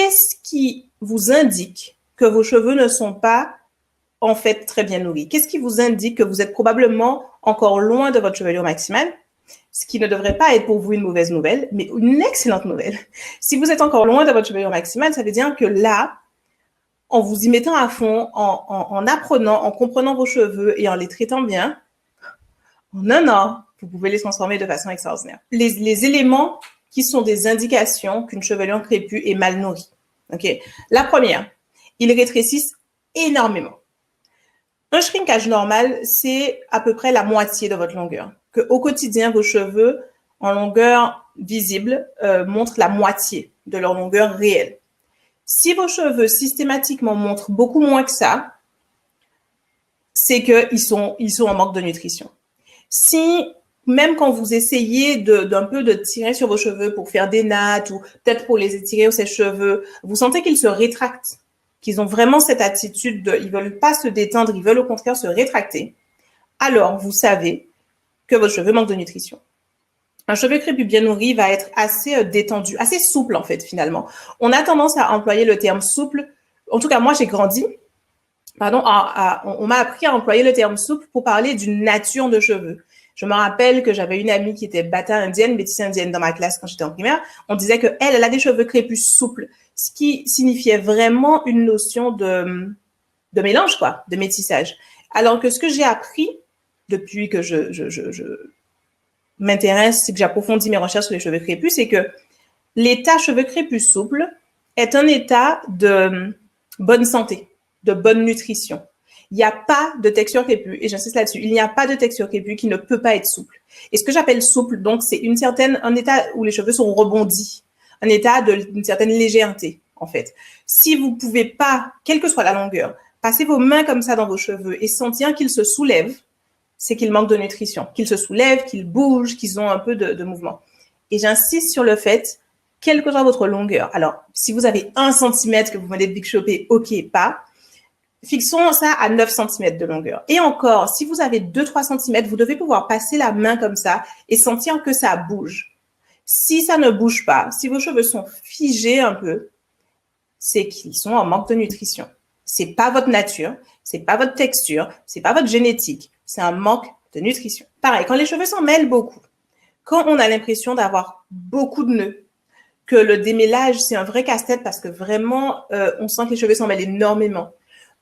qu'est-ce qui vous indique que vos cheveux ne sont pas en fait très bien nourris? Qu'est-ce qui vous indique que vous êtes probablement encore loin de votre chevelure maximale? Ce qui ne devrait pas être pour vous une mauvaise nouvelle, mais une excellente nouvelle. Si vous êtes encore loin de votre chevelure maximale, ça veut dire que là, en vous y mettant à fond, en apprenant, en comprenant vos cheveux et en les traitant bien, en un an, vous pouvez les transformer de façon extraordinaire. Les éléments qui sont des indications qu'une chevelure crépue est mal nourrie. Okay? La première, ils rétrécissent énormément. Un shrinkage normal, c'est à peu près la moitié de votre longueur. Qu'au quotidien, vos cheveux en longueur visible montrent la moitié de leur longueur réelle. Si vos cheveux systématiquement montrent beaucoup moins que ça, c'est qu'ils sont en manque de nutrition. Si, même quand vous essayez d'un peu de tirer sur vos cheveux pour faire des nattes ou peut-être pour les étirer au sèche-cheveux, vous sentez qu'ils se rétractent, qu'ils ont vraiment cette attitude ils veulent pas se détendre, ils veulent au contraire se rétracter, alors vous savez que votre cheveu manque de nutrition. Un cheveu crépus bien nourri va être assez détendu, assez souple en fait finalement. On a tendance à employer le terme souple. En tout cas, moi j'ai grandi. On m'a appris à employer le terme souple pour parler d'une nature de cheveux. Je me rappelle que j'avais une amie qui était bata indienne, métisse indienne dans ma classe quand j'étais en primaire. On disait que elle a des cheveux crépus souples, ce qui signifiait vraiment une notion de mélange, quoi, de métissage. Alors que ce que j'ai appris depuis que je m'intéresse, que j'approfondis mes recherches sur les cheveux crépus, c'est que l'état cheveux crépus souples est un état de bonne santé, de bonne nutrition. Il n'y a pas de texture crépue, et j'insiste là-dessus, il n'y a pas de texture crépue qui ne peut pas être souple. Et ce que j'appelle souple, donc, c'est un état où les cheveux sont rebondis, un état d'une certaine légèreté, en fait. Si vous pouvez pas, quelle que soit la longueur, passer vos mains comme ça dans vos cheveux et sentir qu'ils se soulèvent, c'est qu'ils manquent de nutrition, qu'ils se soulèvent, qu'ils bougent, qu'ils ont un peu de mouvement. Et j'insiste sur le fait, quelle que soit votre longueur. Alors, si vous avez 1 centimètre que vous venez de big shopper, ok, pas. Fixons ça à 9 cm de longueur. Et encore, si vous avez 2-3 cm, vous devez pouvoir passer la main comme ça et sentir que ça bouge. Si ça ne bouge pas, si vos cheveux sont figés un peu, c'est qu'ils sont en manque de nutrition. C'est pas votre nature, c'est pas votre texture, c'est pas votre génétique, c'est un manque de nutrition. Pareil, quand les cheveux s'en mêlent beaucoup, quand on a l'impression d'avoir beaucoup de nœuds, que le démêlage, c'est un vrai casse-tête parce que vraiment, on sent que les cheveux s'en mêlent énormément.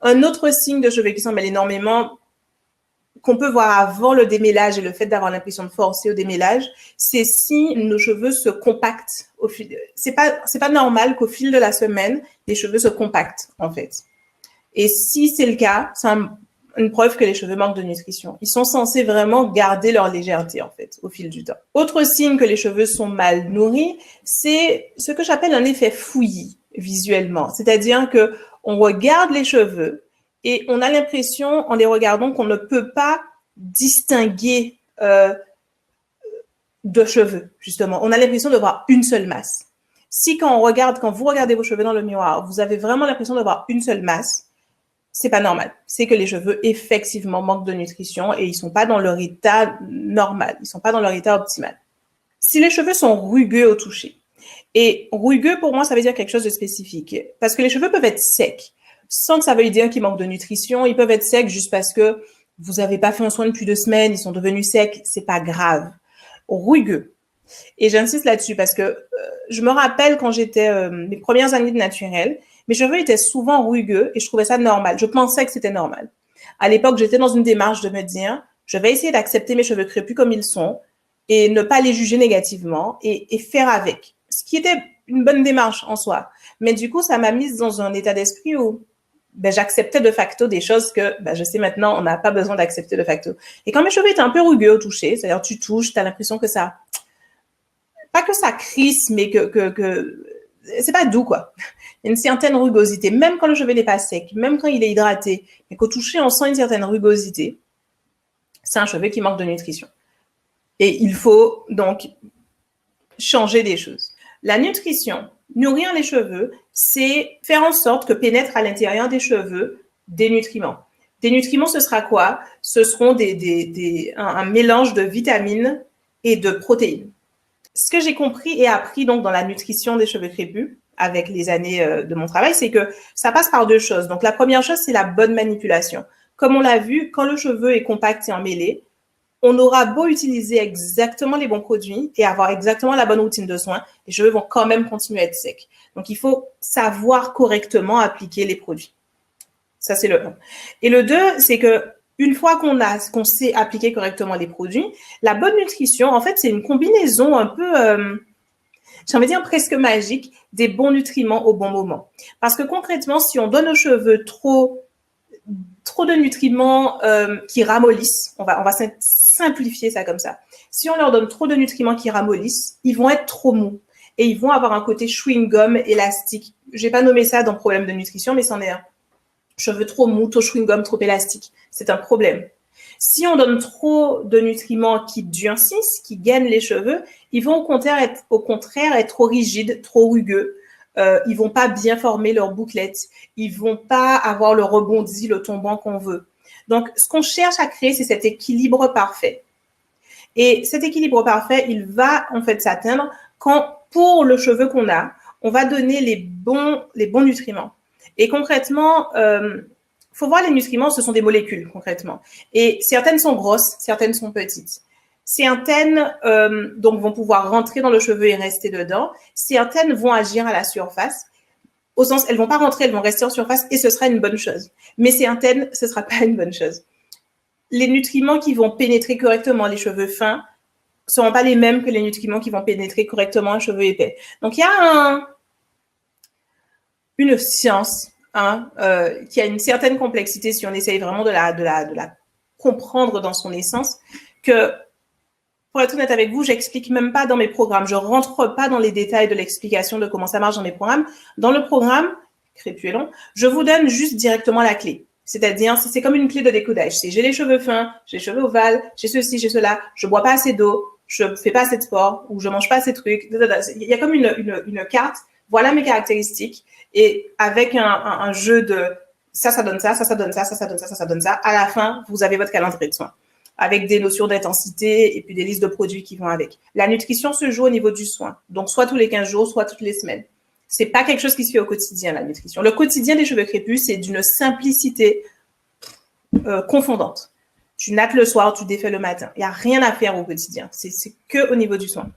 Un autre signe de cheveux qui s'en mêlent énormément, qu'on peut voir avant le démêlage et le fait d'avoir l'impression de forcer au démêlage, c'est si nos cheveux se compactent au fil. C'est pas normal qu'au fil de la semaine, les cheveux se compactent, en fait. Et si c'est le cas, c'est une preuve que les cheveux manquent de nutrition. Ils sont censés vraiment garder leur légèreté, en fait, au fil du temps. Autre signe que les cheveux sont mal nourris, c'est ce que j'appelle un effet fouillis, visuellement. C'est-à-dire que on regarde les cheveux et on a l'impression, en les regardant, qu'on ne peut pas distinguer de cheveux, justement. On a l'impression de voir une seule masse. Si quand vous regardez vos cheveux dans le miroir, vous avez vraiment l'impression de voir une seule masse, c'est pas normal. C'est que les cheveux, effectivement, manquent de nutrition et ils sont pas dans leur état normal. Ils sont pas dans leur état optimal. Si les cheveux sont rugueux au toucher, et rugueux, pour moi, ça veut dire quelque chose de spécifique. Parce que les cheveux peuvent être secs, sans que ça veuille dire qu'ils manquent de nutrition. Ils peuvent être secs juste parce que vous n'avez pas fait un soin depuis 2 semaines, ils sont devenus secs. C'est pas grave. Rugueux. Et j'insiste là-dessus parce que je me rappelle quand j'étais mes premières années de naturel, mes cheveux étaient souvent rugueux et je trouvais ça normal. Je pensais que c'était normal. À l'époque, j'étais dans une démarche de me dire, je vais essayer d'accepter mes cheveux crépus comme ils sont et ne pas les juger négativement et faire avec. Ce qui était une bonne démarche en soi. Mais du coup, ça m'a mise dans un état d'esprit où j'acceptais de facto des choses que je sais maintenant, on n'a pas besoin d'accepter de facto. Et quand mes cheveux étaient un peu rugueux au toucher, c'est-à-dire tu touches, tu as l'impression que ça... Pas que ça crisse, mais que c'est pas doux, quoi. Il y a une certaine rugosité, même quand le cheveu n'est pas sec, même quand il est hydraté, mais qu'au toucher, on sent une certaine rugosité. C'est un cheveu qui manque de nutrition. Et il faut donc changer des choses. La nutrition, nourrir les cheveux, c'est faire en sorte que pénètrent à l'intérieur des cheveux des nutriments. Des nutriments, ce sera quoi? Ce seront un mélange de vitamines et de protéines. Ce que j'ai compris et appris donc dans la nutrition des cheveux crépus, avec les années de mon travail, c'est que ça passe par deux choses. Donc, la première chose, c'est la bonne manipulation. Comme on l'a vu, quand le cheveu est compact et emmêlé, on aura beau utiliser exactement les bons produits et avoir exactement la bonne routine de soins, les cheveux vont quand même continuer à être secs. Donc, il faut savoir correctement appliquer les produits. Ça, c'est le 1. Et le 2, c'est que une fois qu'on sait appliquer correctement les produits, la bonne nutrition, en fait, c'est une combinaison un peu, j'ai envie de dire presque magique, des bons nutriments au bon moment. Parce que concrètement, si on donne aux cheveux trop de nutriments qui ramollissent, on va simplifier ça comme ça. Si on leur donne trop de nutriments qui ramollissent, ils vont être trop mous et ils vont avoir un côté chewing-gum élastique. J'ai pas nommé ça dans problème de nutrition, mais c'en est un. Cheveux trop mous, trop chewing-gum, trop élastique. C'est un problème. Si on donne trop de nutriments qui durcissent, qui gainent les cheveux, ils vont au contraire être trop rigides, trop rugueux. Ils vont pas bien former leurs bouclettes. Ils vont pas avoir le rebondi, le tombant qu'on veut. Donc, ce qu'on cherche à créer, c'est cet équilibre parfait. Et cet équilibre parfait, il va en fait s'atteindre quand, pour le cheveu qu'on a, on va donner les bons nutriments. Et concrètement, faut voir les nutriments, ce sont des molécules concrètement. Et certaines sont grosses, certaines sont petites. Certaines donc vont pouvoir rentrer dans le cheveu et rester dedans. Certaines vont agir à la surface. Au sens, elles vont pas rentrer, elles vont rester en surface et ce sera une bonne chose. Mais certaines, ce sera pas une bonne chose. Les nutriments qui vont pénétrer correctement les cheveux fins seront pas les mêmes que les nutriments qui vont pénétrer correctement un cheveu épais. Donc il y a une science qui a une certaine complexité si on essaye vraiment de la comprendre dans son essence, que pour être honnête avec vous, j'explique même pas dans mes programmes. Je rentre pas dans les détails de l'explication de comment ça marche dans mes programmes. Dans le programme, Crépus et long, je vous donne juste directement la clé. C'est-à-dire, c'est comme une clé de décodage. C'est j'ai les cheveux fins, j'ai les cheveux ovales, j'ai ceci, j'ai cela, je bois pas assez d'eau, je fais pas assez de sport, ou je mange pas assez de trucs. Il y a comme une carte. Voilà mes caractéristiques. Et avec un jeu de ça donne ça, ça donne ça, ça donne ça, ça donne ça. À la fin, vous avez votre calendrier de soins avec des notions d'intensité et puis des listes de produits qui vont avec. La nutrition se joue au niveau du soin. Donc, soit tous les 15 jours, soit toutes les semaines. C'est pas quelque chose qui se fait au quotidien, la nutrition. Le quotidien des cheveux crépus, c'est d'une simplicité confondante. Tu nattes le soir, tu défais le matin. Il n'y a rien à faire au quotidien. C'est que au niveau du soin.